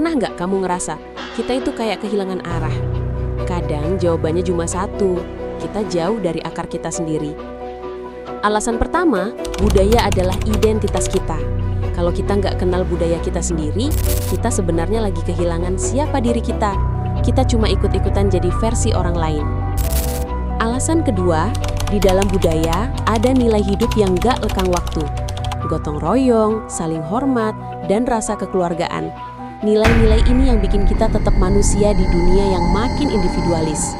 Pernah nggak kamu ngerasa kita itu kayak kehilangan arah? Kadang jawabannya cuma satu, kita jauh dari akar kita sendiri. Alasan pertama, budaya adalah identitas kita. Kalau kita nggak kenal budaya kita sendiri, kita sebenarnya lagi kehilangan siapa diri kita. Kita cuma ikut-ikutan jadi versi orang lain. Alasan kedua, di dalam budaya ada nilai hidup yang nggak lekang waktu. Gotong royong, saling hormat, dan rasa kekeluargaan. Nilai-nilai ini yang bikin kita tetap manusia di dunia yang makin individualis.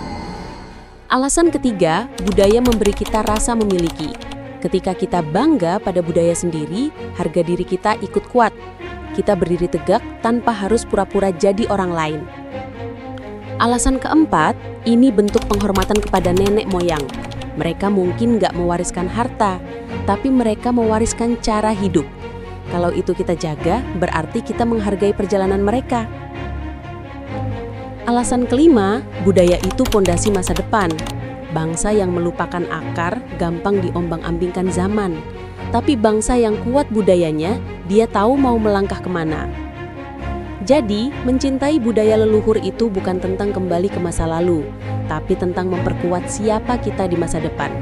Alasan ketiga, budaya memberi kita rasa memiliki. Ketika kita bangga pada budaya sendiri, harga diri kita ikut kuat. Kita berdiri tegak tanpa harus pura-pura jadi orang lain. Alasan keempat, ini bentuk penghormatan kepada nenek moyang. Mereka mungkin nggak mewariskan harta, tapi mereka mewariskan cara hidup. Kalau itu kita jaga, berarti kita menghargai perjalanan mereka. Alasan kelima, budaya itu pondasi masa depan. Bangsa yang melupakan akar gampang diombang-ambingkan zaman. Tapi bangsa yang kuat budayanya, dia tahu mau melangkah kemana. Jadi, mencintai budaya leluhur itu bukan tentang kembali ke masa lalu, tapi tentang memperkuat siapa kita di masa depan.